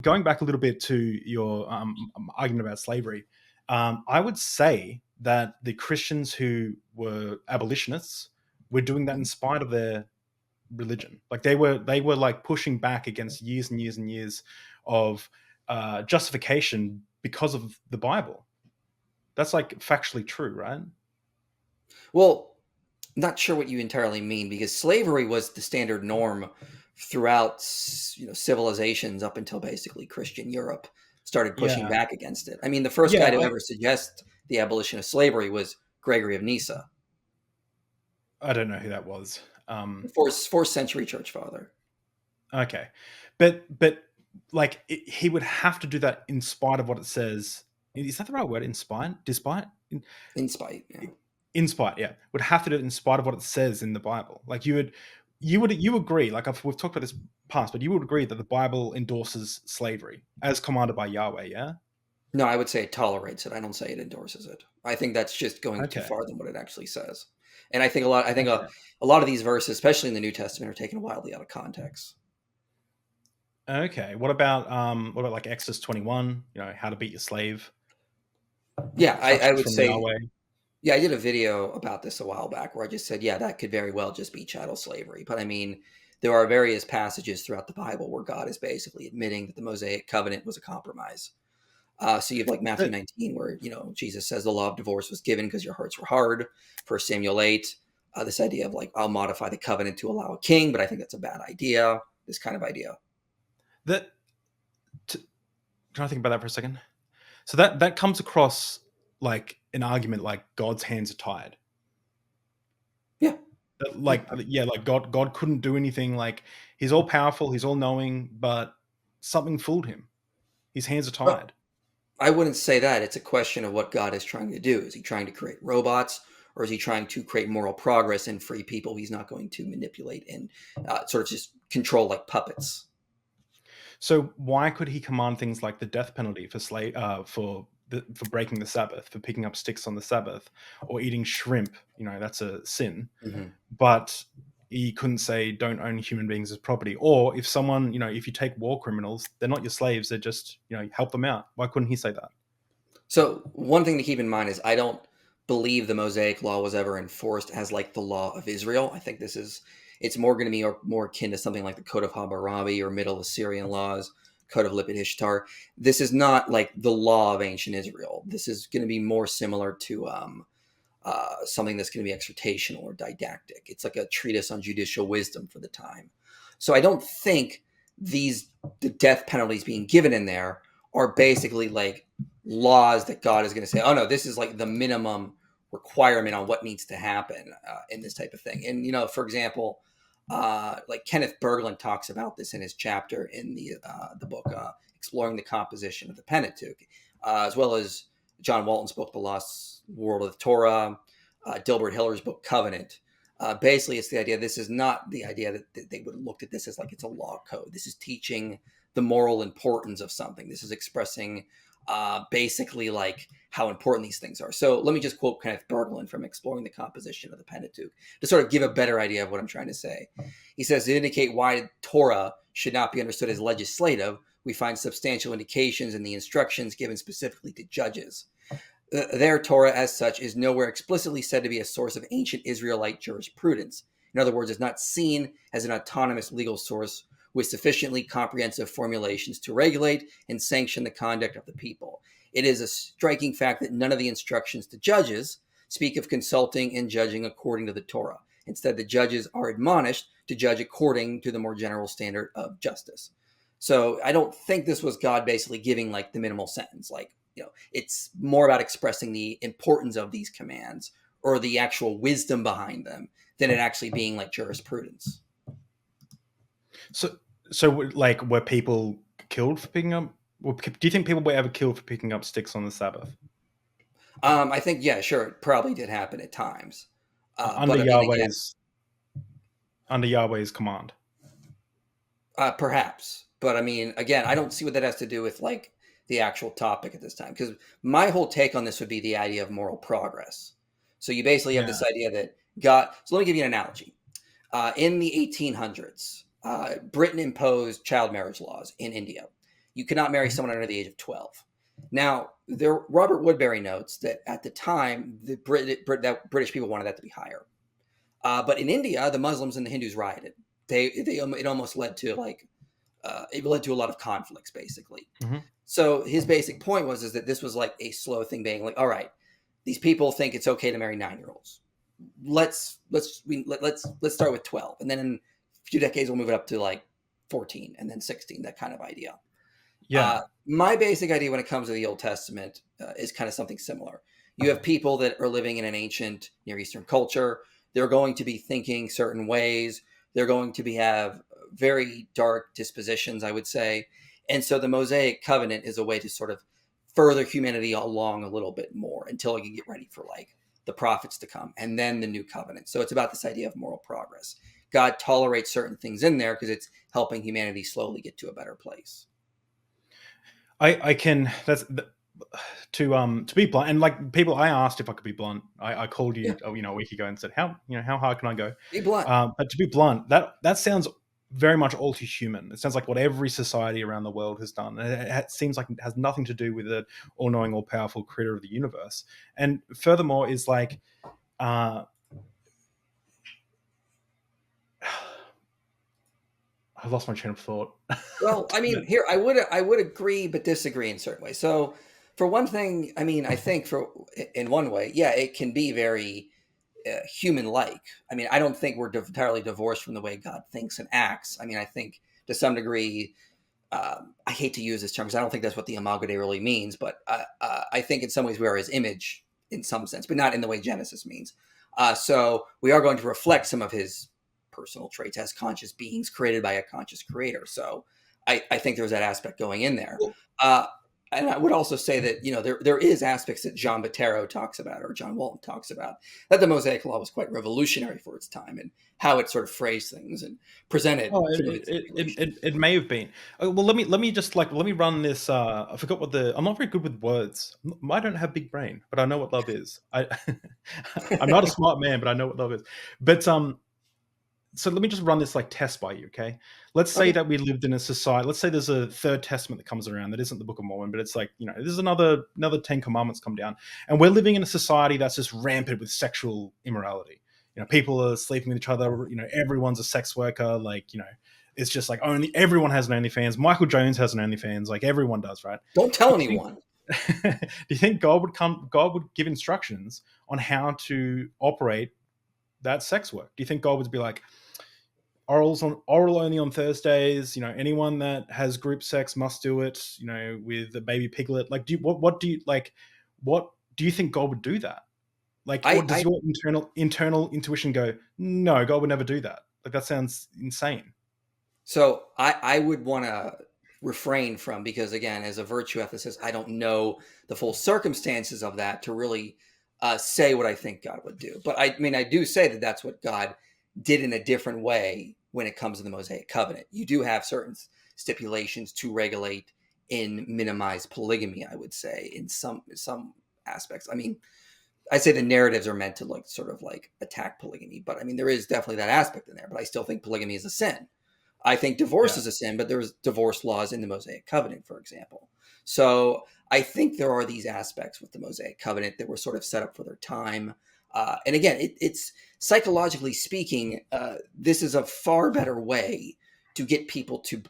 going back a little bit to your argument about slavery, I would say that the Christians who were abolitionists were doing that in spite of their religion. Like they were like pushing back against years and years and years of justification because of the Bible. That's like factually true, right? Well, not sure what you entirely mean because slavery was the standard norm throughout civilizations up until basically Christian Europe started pushing Yeah, back against it. I mean, the first guy yeah. to ever suggest the abolition of slavery was Gregory of Nyssa, I don't know who that was. fourth century church father. Okay, but like he would have to do that in spite of what it says. Is that the right word? In spite, despite, In spite, yeah. in spite. Yeah, would have to do it in spite of what it says in the Bible. Like you agree. Like we've talked about this past, but you would agree that the Bible endorses slavery as commanded by Yahweh. Yeah. No, I would say it tolerates it. I don't say it endorses it. I think that's just going too Okay. far than what it actually says. And I think a lot. I think Okay. a lot of these verses, especially in the New Testament, are taken wildly out of context. Okay. What about like Exodus 21? You know how to beat your slave. Yeah, I Instructions would from say. Yahweh. Yeah, I did a video about this a while back where I just said, yeah, that could very well just be chattel slavery. But I mean, there are various passages throughout the Bible where God is basically admitting that the Mosaic covenant was a compromise. So you have like Matthew But 19, where Jesus says the law of divorce was given because your hearts were hard. First Samuel 8, this idea of like I'll modify the covenant to allow a king, but I think that's a bad idea. This kind of idea. that can I think about that for a second? So that comes across like an argument like God's hands are tied. Yeah, yeah. Like yeah, like God couldn't do anything. Like he's all powerful, he's all knowing, but something fooled him. His hands are But tied. I wouldn't say that. It's a question of what God is trying to do. Is he trying to create robots, or is he trying to create moral progress and free people he's not going to manipulate and sort of just control like puppets? So why could he command things like the death penalty for for breaking the Sabbath, for picking up sticks on the Sabbath, or eating shrimp? You know that's a sin. Hmm. But he couldn't say don't own human beings as property. Or if someone, if you take war criminals, they're not your slaves. They're just, help them out. Why couldn't he say that? So one thing to keep in mind is I don't believe the Mosaic law was ever enforced as like the law of Israel. I think it's more going to be more akin to something like the Code of Hammurabi or Middle Assyrian laws, Code of Lipit Ishtar. This is not like the law of ancient Israel. This is going to be more similar to something that's going to be exhortational or didactic. It's like a treatise on judicial wisdom for the time. So I don't think the death penalties being given in there are basically like laws that God is going to say, oh no, this is like the minimum requirement on what needs to happen in this type of thing. And for example, like Kenneth Berglund talks about this in his chapter in the book exploring the composition of the Pentateuch, as well as John Walton's book, The Lost World of the Torah, Dilbert Hiller's book, Covenant. Basically, it's the idea. This is not the idea that they would have looked at this as like it's a law code. This is teaching the moral importance of something. This is expressing basically like how important these things are. So let me just quote Kenneth Berglund from Exploring the Composition of the Pentateuch to sort of give a better idea of what I'm trying to say. He says, to indicate why Torah should not be understood as legislative, we find substantial indications in the instructions given specifically to judges. Their Torah, as such, is nowhere explicitly said to be a source of ancient Israelite jurisprudence. In other words, it's not seen as an autonomous legal source with sufficiently comprehensive formulations to regulate and sanction the conduct of the people. It is a striking fact that none of the instructions to judges speak of consulting and judging according to the Torah. Instead, the judges are admonished to judge according to the more general standard of justice. So I don't think this was God basically giving like the minimal sentence. Like, it's more about expressing the importance of these commands or the actual wisdom behind them than it actually being like jurisprudence. So, like, were people killed for picking up? Do you think people were ever killed for picking up sticks on the Sabbath I think, yeah, sure, it probably did happen at times. under But I mean, again, Yahweh's command? perhaps. But I mean, again, I don't see what that has to do with like the actual topic at this time. Because my whole take on this would be the idea of moral progress. So you basically have Yeah. this idea that God. So let me give you an analogy. In the 1800s, Britain imposed child marriage laws in India. You could not marry Mhm. someone under the age of 12. Now, Robert Woodbury notes that at the time, that British people wanted that to be higher. But in India, the Muslims and the Hindus rioted. It almost led to it led to a lot of conflicts, basically. Mhm. So his basic point is that this was like a slow thing, being like, all right, these people think it's okay to marry 9-year-olds. Let's start with 12, and then in a few decades we'll move it up to like 14, and then 16. That kind of idea. Yeah. My basic idea when it comes to the Old Testament is kind of something similar. You have people that are living in an ancient Near Eastern culture. They're going to be thinking certain ways. They're going to have very dark dispositions, I would say. And so the Mosaic covenant is a way to sort of further humanity along a little bit more until it can get ready for like the prophets to come and then the new covenant. So it's about this idea of moral progress. God tolerates certain things in there because it's helping humanity slowly get to a better place. I can to be blunt, and like people, I asked if I could be blunt. I called Yeah, you, a week ago and said, how hard can I go? be blunt. But to be blunt, that sounds very much all too human. It sounds like what every society around the world has done. It seems like it has nothing to do with the all-knowing, all-powerful creator of the universe. And furthermore, is like, uh, I've lost my train of thought. Well, I mean, But here I would agree but disagree in certain ways. So, for one thing, I mean, I think for in one way, yeah, it can be very human-like. I mean, I don't think we're entirely divorced from the way God thinks and acts. I mean, I think to some degree, I hate to use this term because I don't think that's what the Imago Dei really means, but I think in some ways we are His image in some sense, but not in the way Genesis means. So we are going to reflect some of His personal traits as conscious beings created by a conscious Creator. So I think there's that aspect going in there. well, Uh, and I would also say that there is aspects that John Bottero talks about or John Walton talks about that the Mosaic Law was quite revolutionary for its time and how it sort of phrased things and presented oh, some of its stipulations. it may have been. Well, let me just like let me run this. I forgot what the. I'm not very good with words. I don't have big brain, but I know what love is. I'm not a smart man, but I know what love is. But so let me just run this like test by you, okay? Let's say Okay. that we lived in a society. Let's say there's a third testament that comes around that isn't the Book of Mormon, but it's like there's another 10 commandments come down, and we're living in a society that's just rampant with sexual immorality. People are sleeping with each other. Everyone's a sex worker. Like it's just like only everyone has an OnlyFans. Michael Jones has an OnlyFans. Like everyone does, right? Don't tell Do you think? anyone. Do you think God would give instructions on how to operate that sex work? Do you think God would be like, oral only on Thursdays. Anyone that has group sex must do it. With a baby piglet. Like, what do you like? What do you think God would do that? Like, or does I your internal intuition go, no, God would never do that? Like, that sounds insane. So I would want to refrain from, because again, as a virtue ethicist, I don't know the full circumstances of that to really say what I think God would do. But I mean, I do say that that's what God did in a different way when it comes to the Mosaic covenant. You do have certain stipulations to regulate and minimize polygamy, I would say, in some aspects. I mean, I say the narratives are meant to like sort of like attack polygamy, but I mean there is definitely that aspect in there. But I still think polygamy is a sin. I think divorce Yeah. is a sin, but there's divorce laws in the Mosaic Covenant, for example. So I think there are these aspects with the Mosaic Covenant that were sort of set up for their time. And again, it's psychologically speaking, this is a far better way to get people to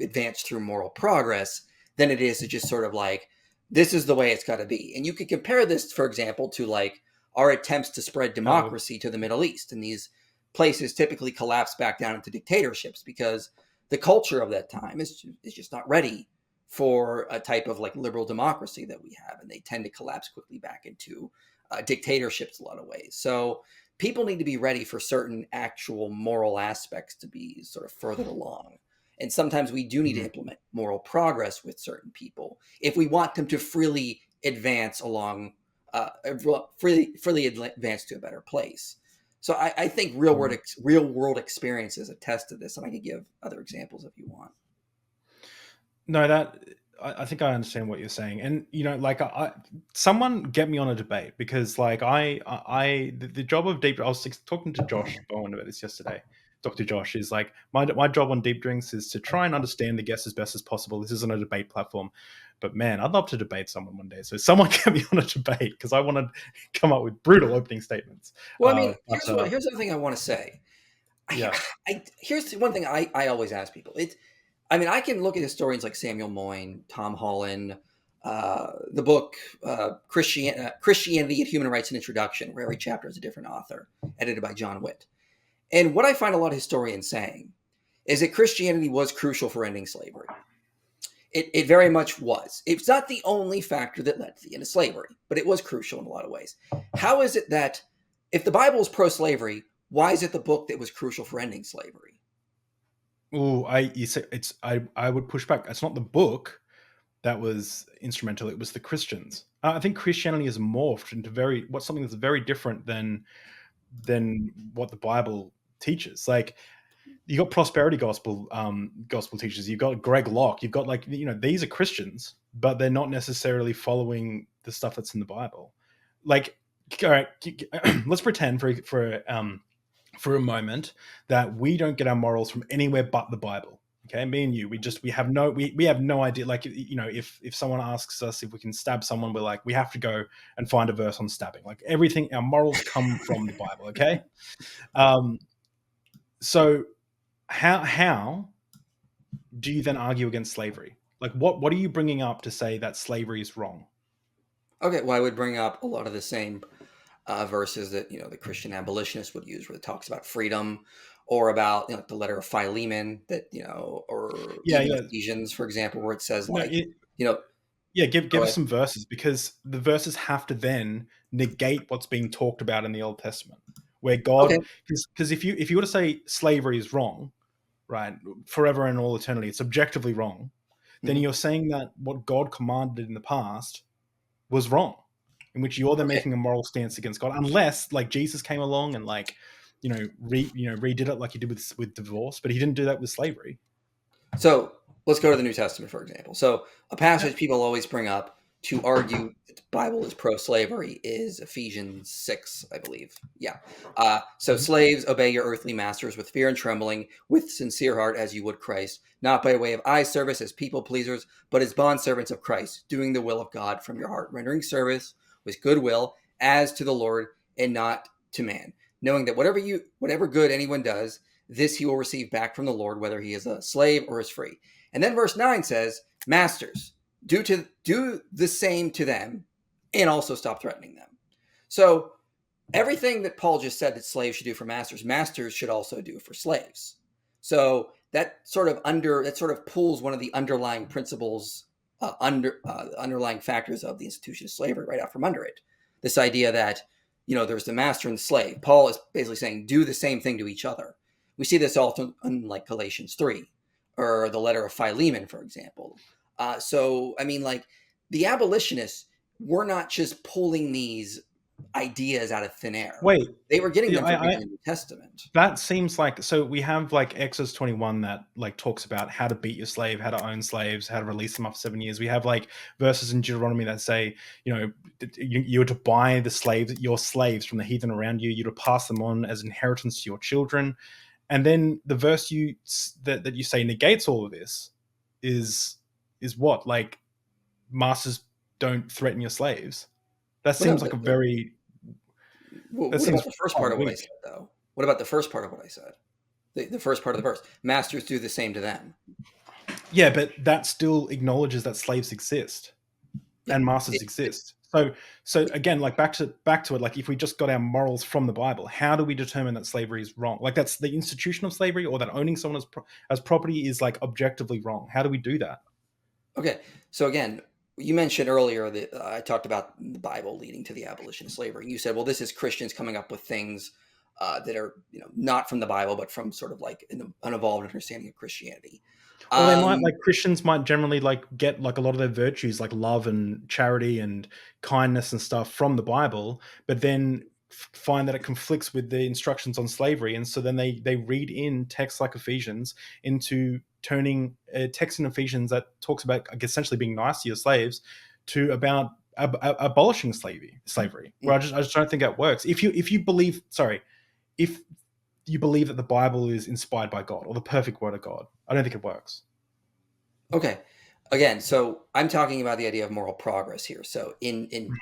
advance through moral progress than it is to just sort of like this is the way it's got to be. And you could compare this, for example, to like our attempts to spread Oh, democracy to the Middle East, and these places typically collapse back down into dictatorships because the culture of that time is just not ready for a type of like liberal democracy that we have, and they tend to collapse quickly back into dictatorships a lot of ways. So people need to be ready for certain actual moral aspects to be sort of further along. And sometimes we do need to mhm. implement moral progress with certain people if we want them to freely advance along, freely advance to a better place. So I think Mm. real world experiences attest to this, and I could give other examples if you want. No, that I think I understand what you're saying, and like someone get me on a debate because like the job of deep. I was talking to Josh Bowen about this yesterday. Dr. Josh, is like my job on Deep Drinks is to try and understand the guests as best as possible. This isn't a debate platform, but man, I'd love to debate someone one day. So someone get me on a debate because I want to come up with brutal opening statements. Well, I mean, But here's the thing I want to say. yeah, Here's one thing I always ask people. I mean, I can look at historians like Samuel Moyne, Tom Holland, the book Christianity and Human Rights: An Introduction, where every chapter is a different author, edited by John Witt. And what I find a lot of historians saying is that Christianity was crucial for ending slavery. It very much was. It's not the only factor that led to the end of slavery, but it was crucial in a lot of ways. How is it that if the Bible is pro-slavery, why is it the book that was crucial for ending slavery? oh, you say it's I would push back. It's not the book that was instrumental. It was the Christians. I think Christianity has morphed into something that's very different than what the Bible teaches. Like you got prosperity gospel teachers. You've got Greg Locke. You've got these are Christians, but they're not necessarily following the stuff that's in the Bible. Like, all right, let's pretend for a moment that we don't get our morals from anywhere but the Bible. Okay, me and you, we have no idea. Like, if someone asks us if we can stab someone, we're like, we have to go and find a verse on stabbing. Like everything, our morals come from the Bible. Okay, um, so how do you then argue against slavery? Like, what are you bringing up to say that slavery is wrong? Okay, well, I would bring up a lot of the same verses that the Christian abolitionists would use, where it talks about freedom, or about the letter of Philemon that or Yeah, even yeah. Ephesians, for example, where it says No, like you know, yeah. Give go us ahead. some verses because the verses have to then negate what's being talked about in the Old Testament, where Okay. God, because if you were to say slavery is wrong, right, forever and all eternity, it's objectively wrong, then Mhm. you're saying that what God commanded in the past was wrong, in which you're then Okay. making a moral stance against God, unless like Jesus came along and redid it like he did with divorce, but he didn't do that with slavery. So let's go to the New Testament, for example. So a Yeah. passage people always bring up to argue that the Bible is pro-slavery is Ephesians 6, I believe. Yeah. So Mhm. slaves, obey your earthly masters with fear and trembling, with sincere heart as you would Christ, not by way of eye service as people pleasers, but as bondservants of Christ, doing the will of God from your heart, rendering service with good will as to the Lord and not to man, knowing that whatever good anyone does, this he will receive back from the Lord, whether he is a slave or is free. And then verse 9 says, Masters, do the same to them and also stop threatening them. So everything that Paul just said that slaves should do for masters, masters should also do for slaves. So that sort of pulls one of the underlying principles, underlying factors of the institution of slavery right out from under it. This idea that there's the master and the slave. Paul is basically saying do the same thing to each other. We see this often in like Galatians 3 or the letter of Philemon, for example. So I mean, like the abolitionists were not just pulling these ideas out of thin air. Wait, They were getting yeah, them from reading the New Testament. that seems like, so we have like Exodus 21 that like talks about how to beat your slave, how to own slaves, how to release them after 7 years. We have like verses in Deuteronomy that say, you're to buy your slaves from the heathen around you. You're to pass them on as inheritance to your children. And then the verse that you say negates all of this is what, like, masters don't threaten your slaves. That Well, no, seems like a very that what about seems the first quite part of what I weak. said, though? What about the first part of what I said? The first part of the verse. Masters do the same to them. Yeah, but that still acknowledges that slaves exist Yeah. and masters It, it, exist. So again, like back to it, like if we just got our morals from the Bible, how do we determine that slavery is wrong? Like that's the institution of slavery, or that owning someone as property is like objectively wrong. How do we do that? okay. So again, you mentioned earlier that I talked about the Bible leading to the abolition of slavery. And you said, well, this is Christians coming up with things that are not from the Bible, but from sort of like an evolved understanding of Christianity. Well, they might, Um, like, Christians might generally like get like a lot of their virtues, like love and charity and kindness and stuff, from the Bible, but then find that it conflicts with the instructions on slavery, and so then they read in texts like Ephesians into turning a text in Ephesians that talks about, like, essentially being nice to your slaves, to about abolishing slavery. Where I just don't think that works. If you believe, sorry, if you believe that the Bible is inspired by God or the perfect word of God. I don't think it works. Okay. Again, so I'm talking about the idea of moral progress here. So in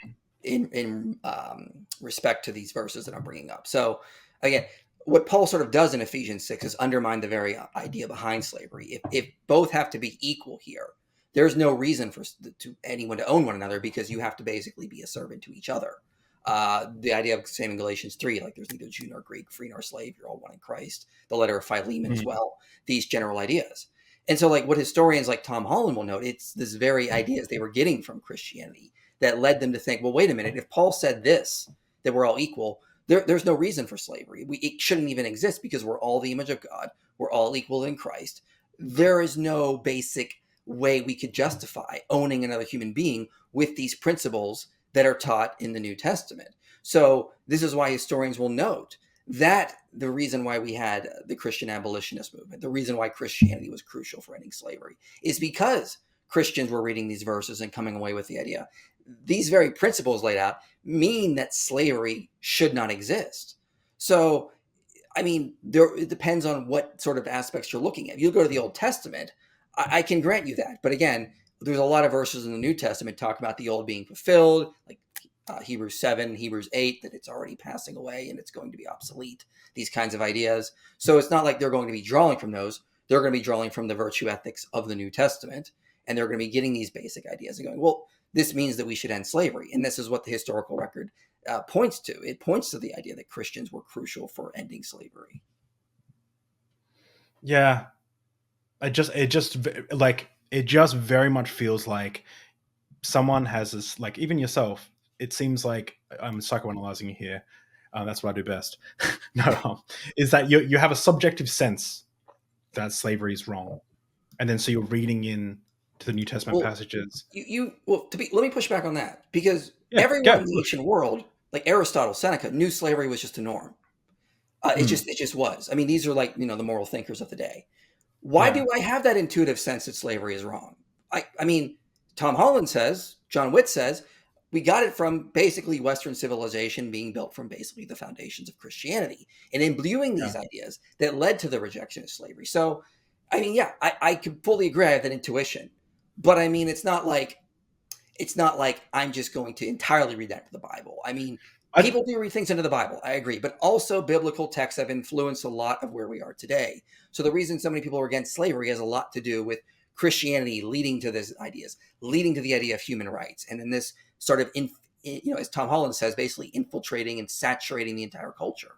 respect to these verses that I'm bringing up. So again, what Paul sort of does in Ephesians 6 is undermine the very idea behind slavery. If both have to be equal here, there's no reason for anyone to own one another, because you have to basically be a servant to each other. The idea of same in Galatians 3, like there's neither Jew nor Greek, free nor slave, you're all one in Christ. The letter of Philemon as Mm. well. These general ideas. And so, like, what historians like Tom Holland will note, it's this very ideas they were getting from Christianity that led them to think, well, wait a minute, if Paul said this, that we're all equal, there's no reason for slavery. It shouldn't even exist, because we're all the image of God. We're all equal in Christ. There is no basic way we could justify owning another human being with these principles that are taught in the New Testament. So this is why historians will note that the reason why we had the Christian abolitionist movement, the reason why Christianity was crucial for ending slavery, is because Christians were reading these verses and coming away with the idea these very principles laid out mean that slavery should not exist. So, I mean, it depends on what sort of aspects you're looking at. If you go to the Old Testament, I can grant you that. But again, there's a lot of verses in the New Testament talk about the old being fulfilled, like Hebrews 7, Hebrews 8, that it's already passing away and it's going to be obsolete, these kinds of ideas. So it's not like they're going to be drawing from those. They're going to be drawing from the virtue ethics of the New Testament, and they're going to be getting these basic ideas and going, well, this means that we should end slavery. And this is what the historical record points to. It points to the idea that Christians were crucial for ending slavery. Yeah, it just very much feels like someone has this, like, even yourself. It seems like I'm psychoanalyzing you here. That's what I do best. No, is that you have a subjective sense that slavery is wrong, and then so you're reading in to the New Testament Well, passages. let me push back on that, because Yeah, everyone go in the push. ancient world, like Aristotle, Seneca, knew slavery was just a norm. Mm, It just was. I mean, these are like, the moral thinkers of the day. Why yeah, do I have that intuitive sense that slavery is wrong? I mean, Tom Holland says, John Witt says, we got it from basically Western civilization being built from basically the foundations of Christianity and imbuing yeah. these ideas that led to the rejection of slavery. So, I mean, yeah, I can fully agree. I have that intuition, but I mean, it's not like I'm just going to entirely read that to the Bible. I mean, I people do read things into the Bible, I agree, but also biblical texts have influenced a lot of where we are today. So the reason so many people are against slavery has a lot to do with Christianity leading to these ideas, leading to the idea of human rights, and then this sort of, as Tom Holland says, basically infiltrating and saturating the entire culture.